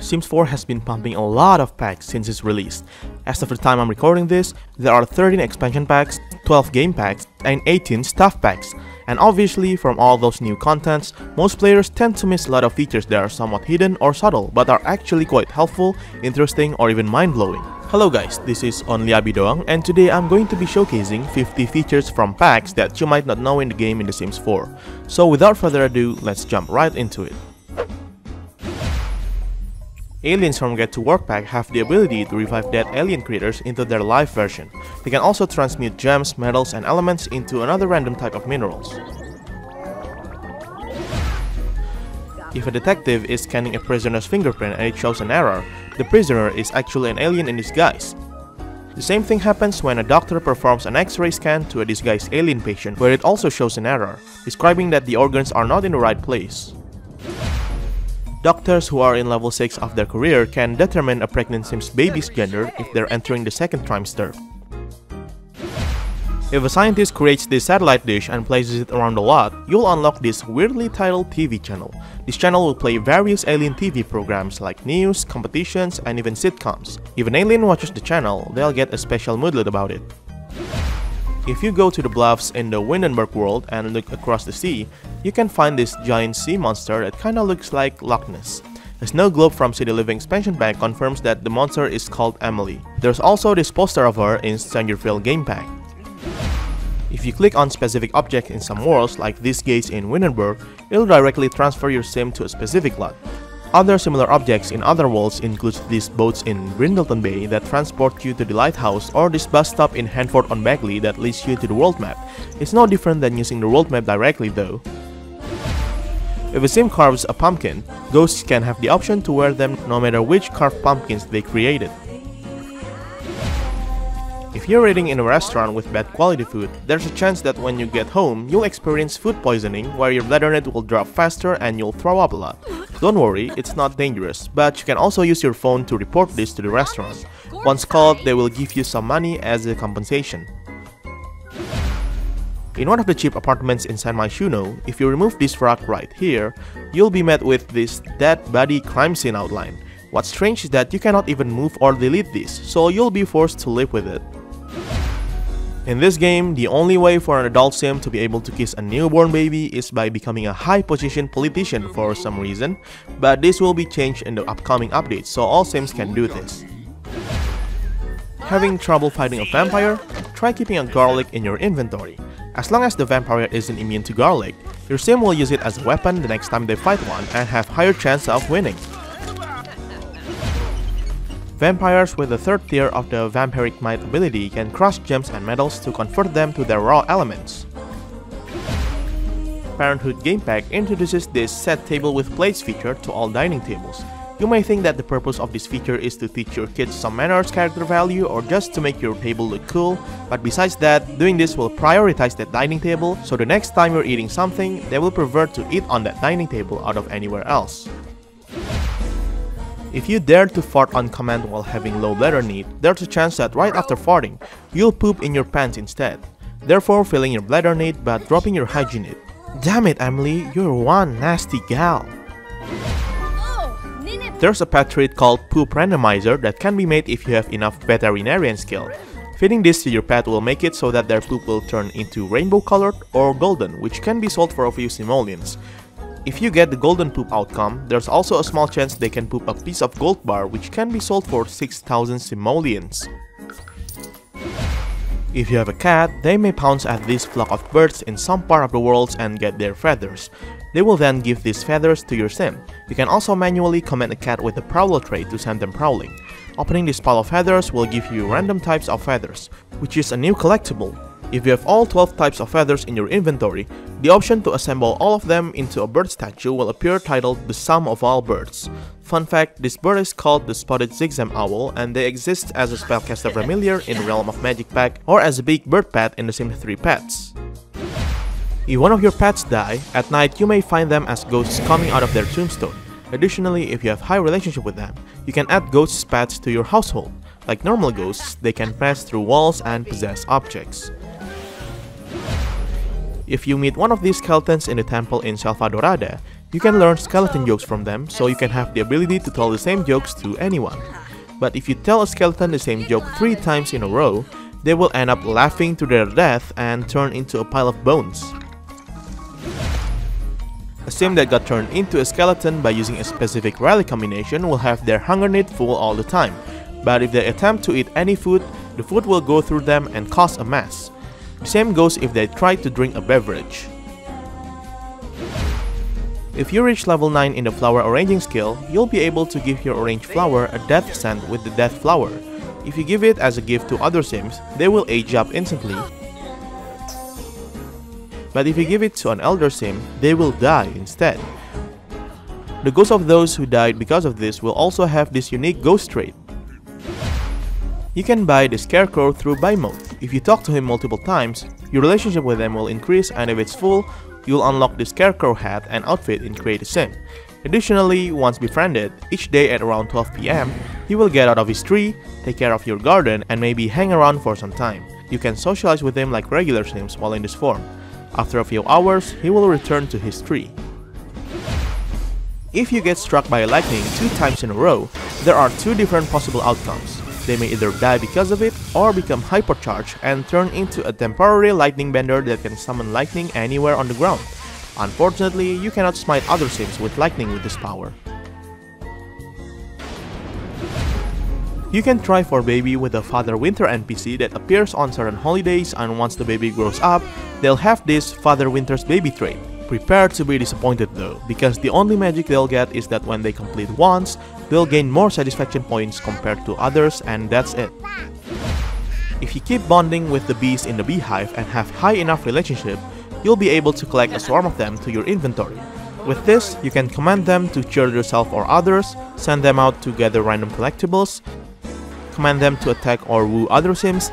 Sims 4 has been pumping a lot of packs since its release. As of the time I'm recording this, there are 13 expansion packs, 12 game packs, and 18 stuff packs. And obviously, from all those new contents, most players tend to miss a lot of features that are somewhat hidden or subtle, but are actually quite helpful, interesting, or even mind-blowing. Hello guys, this is Only Abi Doang, and today I'm going to be showcasing 50 features from packs that you might not know in the game in The Sims 4. So without further ado, let's jump right into it. Aliens from Get to Work pack have the ability to revive dead alien creatures into their live version. They can also transmute gems, metals, and elements into another random type of minerals. If a detective is scanning a prisoner's fingerprint and it shows an error, the prisoner is actually an alien in disguise. The same thing happens when a doctor performs an X-ray scan to a disguised alien patient, where it also shows an error, describing that the organs are not in the right place. Doctors who are in level 6 of their career can determine a pregnant Sims baby's gender if they're entering the second trimester. If a scientist creates this satellite dish and places it around the lot, you'll unlock this weirdly titled TV channel. This channel will play various alien TV programs like news, competitions, and even sitcoms. If an alien watches the channel, they'll get a special moodlet about it. If you go to the bluffs in the Windenburg world and look across the sea, you can find this giant sea monster that kinda looks like Loch Ness. A snow globe from City Living expansion pack confirms that the monster is called Emily. There's also this poster of her in Strangerville game pack. If you click on specific objects in some worlds like these gates in Windenburg, it'll directly transfer your sim to a specific lot. Other similar objects in other worlds include these boats in Brindleton Bay that transport you to the lighthouse, or this bus stop in Hanford-on-Bagley that leads you to the world map. It's no different than using the world map directly though. If a sim carves a pumpkin, ghosts can have the option to wear them no matter which carved pumpkins they created. If you're eating in a restaurant with bad quality food, there's a chance that when you get home, you'll experience food poisoning where your bladder net will drop faster and you'll throw up a lot. Don't worry, it's not dangerous, but you can also use your phone to report this to the restaurant. Once called, they will give you some money as a compensation. In one of the cheap apartments in San Myshuno, if you remove this rock right here, you'll be met with this dead body crime scene outline. What's strange is that you cannot even move or delete this, so you'll be forced to live with it. In this game, the only way for an adult sim to be able to kiss a newborn baby is by becoming a high-positioned politician for some reason, but this will be changed in the upcoming updates, so all sims can do this. Having trouble fighting a vampire? Try keeping a garlic in your inventory. As long as the vampire isn't immune to garlic, your sim will use it as a weapon the next time they fight one and have higher chance of winning. Vampires with the third tier of the Vampiric Might ability can crush gems and metals to convert them to their raw elements. Parenthood Game Pack introduces this set table with plates feature to all dining tables. You may think that the purpose of this feature is to teach your kids some manners, character value, or just to make your table look cool, but besides that, doing this will prioritize that dining table, so the next time you're eating something, they will prefer to eat on that dining table out of anywhere else. If you dare to fart on command while having low bladder need, there's a chance that right after farting, you'll poop in your pants instead, therefore filling your bladder need but dropping your hygiene need. Damn it, Emily, you're one nasty gal. There's a pet treat called Poop Randomizer that can be made if you have enough veterinarian skill. Feeding this to your pet will make it so that their poop will turn into rainbow colored or golden, which can be sold for a few simoleons. If you get the golden poop outcome, there's also a small chance they can poop a piece of gold bar which can be sold for 6,000 simoleons. If you have a cat, they may pounce at this flock of birds in some part of the world and get their feathers. They will then give these feathers to your sim. You can also manually command a cat with the prowler trait to send them prowling. Opening this pile of feathers will give you random types of feathers, which is a new collectible. If you have all 12 types of feathers in your inventory, the option to assemble all of them into a bird statue will appear titled The Sum of All Birds. Fun fact, this bird is called the Spotted Zigzag Owl, and they exist as a Spellcaster familiar in Realm of Magic pack or as a big bird pet in the Sims 3 Pets. If one of your pets die, at night you may find them as ghosts coming out of their tombstone. Additionally, if you have high relationship with them, you can add ghosts pets to your household. Like normal ghosts, they can pass through walls and possess objects. If you meet one of these skeletons in the temple in Selva Dorada, You can learn skeleton jokes from them, so you can have the ability to tell the same jokes to anyone. But if you tell a skeleton the same joke 3 times in a row, they will end up laughing to their death and turn into a pile of bones. A sim that got turned into a skeleton by using a specific rally combination will have their hunger need full all the time, but if they attempt to eat any food, the food will go through them and cause a mess. The same goes if they try to drink a beverage. If you reach level 9 in the flower arranging skill, you'll be able to give your arranged flower a death scent with the death flower. If you give it as a gift to other sims, they will age up instantly. But if you give it to an elder sim, they will die instead. The ghosts of those who died because of this will also have this unique ghost trait. You can buy the Scarecrow through buy mode. If you talk to him multiple times, your relationship with him will increase, and if it's full, you'll unlock the Scarecrow hat and outfit in Create a Sim. Additionally, once befriended, each day at around 12 PM, he will get out of his tree, take care of your garden, and maybe hang around for some time. You can socialize with him like regular sims while in this form. After a few hours, he will return to his tree. If you get struck by lightning 2 times in a row, there are 2 different possible outcomes. They may either die because of it, or become hypercharged and turn into a temporary lightning bender that can summon lightning anywhere on the ground. Unfortunately, you cannot smite other sims with lightning with this power. You can try for baby with a Father Winter NPC that appears on certain holidays, and once the baby grows up, they'll have this Father Winter's baby trait. Prepare to be disappointed though, because the only magic they'll get is that when they complete once, they'll gain more satisfaction points compared to others, and that's it. If you keep bonding with the bees in the beehive and have high enough relationship, you'll be able to collect a swarm of them to your inventory. With this, you can command them to cheer yourself or others, send them out to gather random collectibles, command them to attack or woo other sims,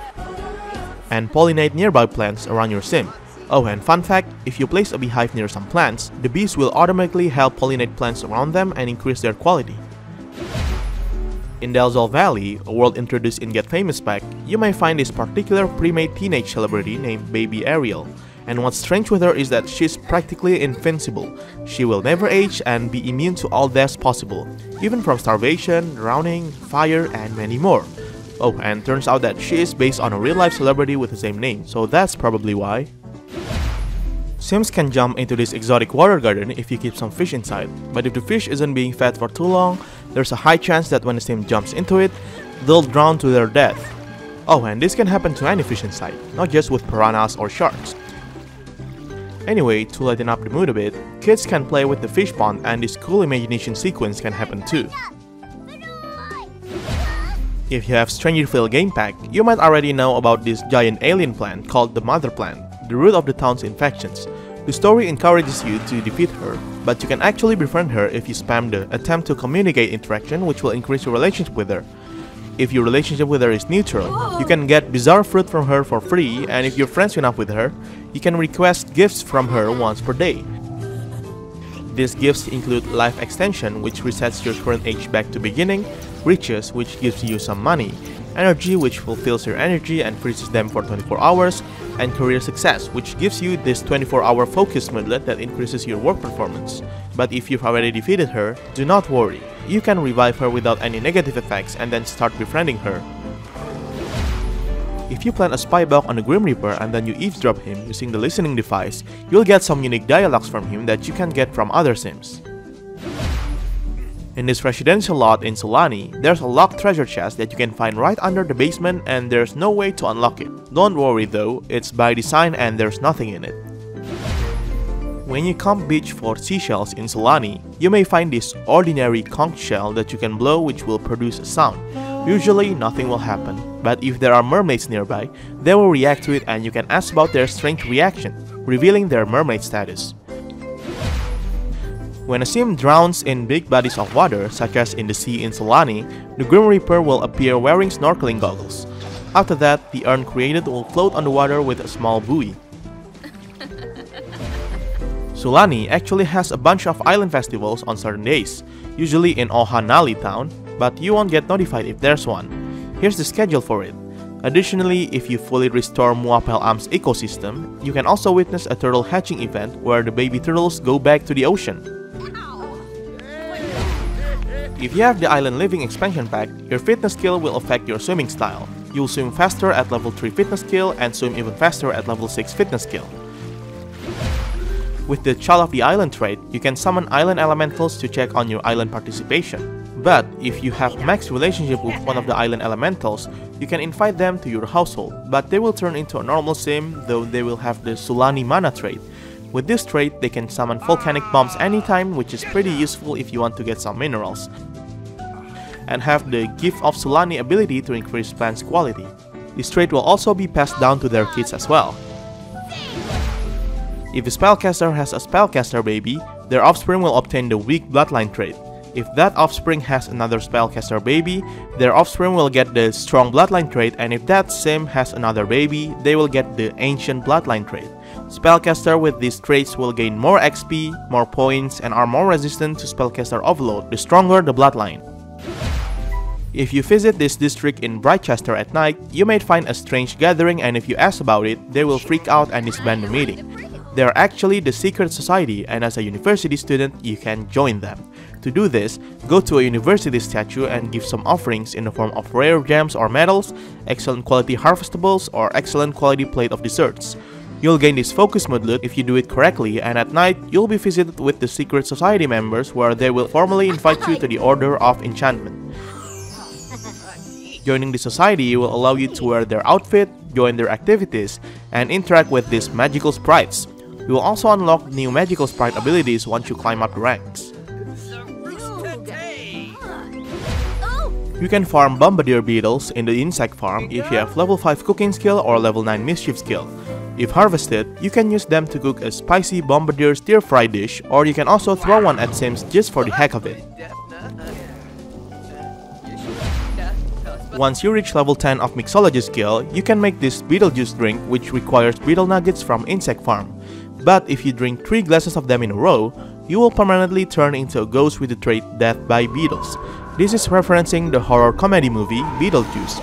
and pollinate nearby plants around your sim. Oh, and fun fact, if you place a beehive near some plants, the bees will automatically help pollinate plants around them and increase their quality. In Delzol Valley, a world introduced in Get Famous Pack, you may find this particular pre-made teenage celebrity named Baby Ariel. And what's strange with her is that she's practically invincible. She will never age and be immune to all deaths possible, even from starvation, drowning, fire, and many more. Oh, and turns out that she is based on a real-life celebrity with the same name, so that's probably why. Sims can jump into this exotic water garden if you keep some fish inside, but if the fish isn't being fed for too long, there's a high chance that when the sim jumps into it, they'll drown to their death. Oh, and this can happen to any fish inside, not just with piranhas or sharks. Anyway, to lighten up the mood a bit, kids can play with the fish pond, and this cool imagination sequence can happen too. If you have Strangerville game pack, you might already know about this giant alien plant called the Mother Plant, the root of the town's infections. The story encourages you to defeat her, but you can actually befriend her if you spam the attempt to communicate interaction, which will increase your relationship with her. If your relationship with her is neutral, you can get bizarre fruit from her for free, and if you're friends enough with her, you can request gifts from her once per day. These gifts include life extension, which resets your current age back to beginning, riches, which gives you some money, energy, which fulfills your energy and freezes them for 24 hours, and career success, which gives you this 24-hour focus moodlet that increases your work performance. But if you've already defeated her, do not worry. You can revive her without any negative effects and then start befriending her. If you plant a spy bug on the Grim Reaper and then you eavesdrop him using the listening device, you'll get some unique dialogs from him that you can get from other sims. In this residential lot in Sulani, there's a locked treasure chest that you can find right under the basement, and there's no way to unlock it. Don't worry though, it's by design and there's nothing in it. When you camp beach for seashells in Sulani, you may find this ordinary conch shell that you can blow, which will produce a sound. Usually nothing will happen, but if there are mermaids nearby, they will react to it and you can ask about their strange reaction, revealing their mermaid status. When a sim drowns in big bodies of water, such as in the sea in Sulani, the Grim Reaper will appear wearing snorkeling goggles. After that, the urn created will float on the water with a small buoy. Sulani actually has a bunch of island festivals on certain days, usually in Ohanali town, but you won't get notified if there's one. Here's the schedule for it. Additionally, if you fully restore Muapel Am's ecosystem, you can also witness a turtle hatching event where the baby turtles go back to the ocean. If you have the Island Living expansion pack, your fitness skill will affect your swimming style. You'll swim faster at level 3 fitness skill and swim even faster at level 6 fitness skill. With the Child of the Island trait, you can summon island elementals to check on your island participation. But if you have max relationship with one of the island elementals, you can invite them to your household, but they will turn into a normal sim, though they will have the Sulani Mana trait. With this trait, they can summon volcanic bombs anytime, which is pretty useful if you want to get some minerals, and have the Gift of Sulani ability to increase plants' quality. This trait will also be passed down to their kids as well. If a spellcaster has a spellcaster baby, their offspring will obtain the weak bloodline trait. If that offspring has another spellcaster baby, their offspring will get the strong bloodline trait, and if that sim has another baby, they will get the ancient bloodline trait. Spellcaster with these traits will gain more XP, more points, and are more resistant to spellcaster overload, the stronger the bloodline. If you visit this district in Britechester at night, you may find a strange gathering, and if you ask about it, they will freak out and disband the meeting. They are actually the secret society, and as a university student, you can join them. To do this, go to a university statue and give some offerings in the form of rare gems or metals, excellent quality harvestables, or excellent quality plate of desserts. You'll gain this focus mode loot if you do it correctly, and at night, you'll be visited with the secret society members where they will formally invite you to the Order of Enchantment. Joining the society will allow you to wear their outfit, join their activities, and interact with these magical sprites. You will also unlock new magical sprite abilities once you climb up the ranks. You can farm bombardier beetles in the insect farm if you have level 5 cooking skill or level 9 mischief skill. If harvested, you can use them to cook a spicy bombardier stir-fry dish, or you can also throw one at sims just for the heck of it. Once you reach level 10 of mixology skill, you can make this Beetle Juice drink, which requires beetle nuggets from insect farm. But if you drink 3 glasses of them in a row, you will permanently turn into a ghost with the trait Death by Beetles. This is referencing the horror comedy movie Beetle Juice.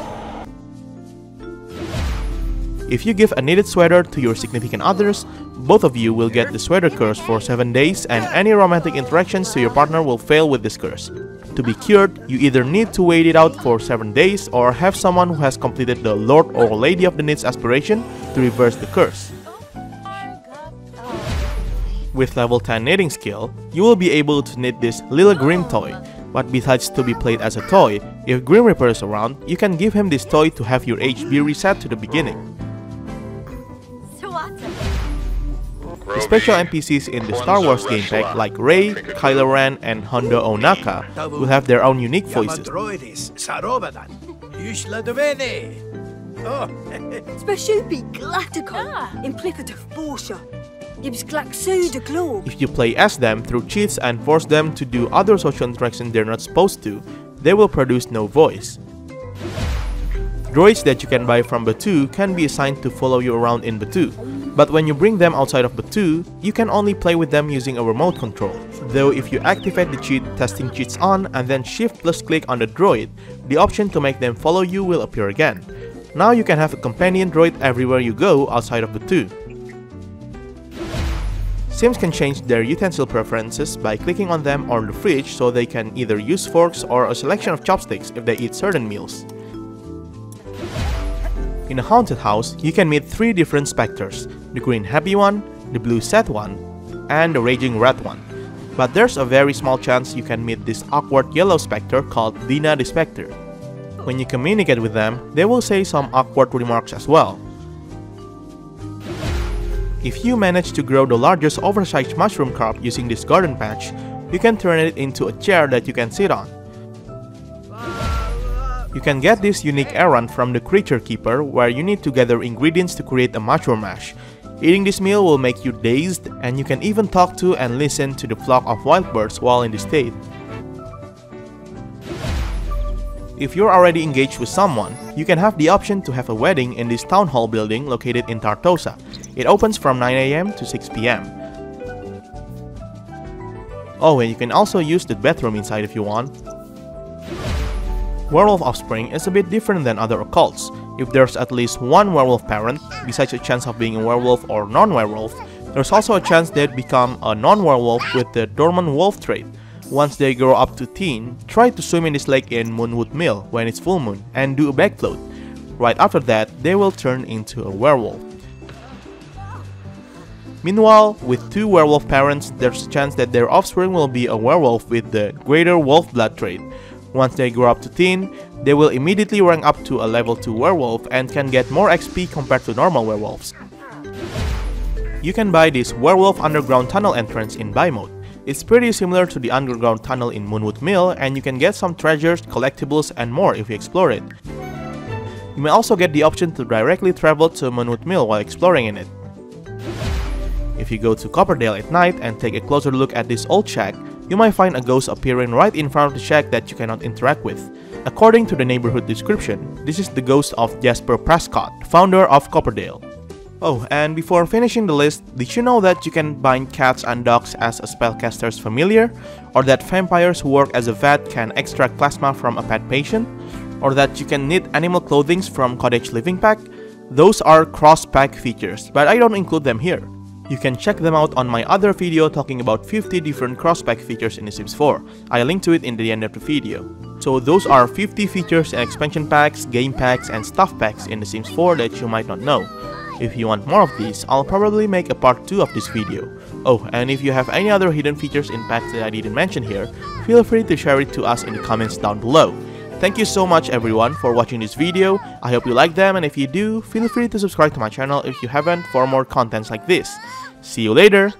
If you give a knitted sweater to your significant others, both of you will get the sweater curse for 7 days, and any romantic interactions to your partner will fail with this curse. To be cured, you either need to wait it out for 7 days or have someone who has completed the Lord or Lady of the Knit's aspiration to reverse the curse. With level 10 knitting skill, you will be able to knit this Lil Grim Toy, but besides to be played as a toy, if Grim Reaper is around, you can give him this toy to have your HB reset to the beginning. The special NPCs in the Star Wars game pack like Rey, Kylo Ren, and Hondo Ohnaka will have their own unique voices. If you play as them through cheats and force them to do other social interactions they're not supposed to, they will produce no voice. Droids that you can buy from Batuu can be assigned to follow you around in Batuu, but when you bring them outside of Batuu, you can only play with them using a remote control. Though if you activate the cheat testing cheats on and then shift plus click on the droid, the option to make them follow you will appear again. Now you can have a companion droid everywhere you go outside of Batuu. Sims can change their utensil preferences by clicking on them or the fridge, so they can either use forks or a selection of chopsticks if they eat certain meals. In a haunted house, you can meet 3 different specters, the green happy one, the blue sad one, and the raging red one. But there's a very small chance you can meet this awkward yellow specter called Dina the Spectre. When you communicate with them, they will say some awkward remarks as well. If you manage to grow the largest oversized mushroom crop using this garden patch, you can turn it into a chair that you can sit on. You can get this unique errand from the Creature Keeper, where you need to gather ingredients to create a mushroom mash. Eating this meal will make you dazed, and you can even talk to and listen to the flock of wild birds while in this state. If you're already engaged with someone, you can have the option to have a wedding in this town hall building located in Tartosa. It opens from 9 AM to 6 PM. Oh, and you can also use the bathroom inside if you want. Werewolf offspring is a bit different than other occults. If there's at least one werewolf parent, besides a chance of being a werewolf or non-werewolf, there's also a chance they'd become a non-werewolf with the dormant wolf trait. Once they grow up to teen, try to swim in this lake in Moonwood Mill when it's full moon and do a back float. Right after that, they will turn into a werewolf. Meanwhile, with 2 werewolf parents, there's a chance that their offspring will be a werewolf with the greater wolf blood trait. Once they grow up to teen, they will immediately rank up to a level 2 werewolf and can get more XP compared to normal werewolves. You can buy this werewolf underground tunnel entrance in buy mode. It's pretty similar to the underground tunnel in Moonwood Mill, and you can get some treasures, collectibles, and more if you explore it. You may also get the option to directly travel to Moonwood Mill while exploring in it. If you go to Copperdale at night and take a closer look at this old shack, you might find a ghost appearing right in front of the shack that you cannot interact with. According to the neighborhood description, this is the ghost of Jasper Prescott, founder of Copperdale. Oh, and before finishing the list, did you know that you can bind cats and dogs as a spellcaster's familiar? Or that vampires who work as a vet can extract plasma from a pet patient? Or that you can knit animal clothing from cottage living pack? Those are cross-pack features, but I don't include them here. You can check them out on my other video talking about 50 different cross-pack features in The Sims 4. I link to it in the end of the video. So those are 50 features and expansion packs, game packs, and stuff packs in The Sims 4 that you might not know. If you want more of these, I'll probably make a part 2 of this video. Oh, and if you have any other hidden features in packs that I didn't mention here, feel free to share it to us in the comments down below. Thank you so much everyone for watching this video. I hope you like them, and if you do, feel free to subscribe to my channel if you haven't for more contents like this. See you later!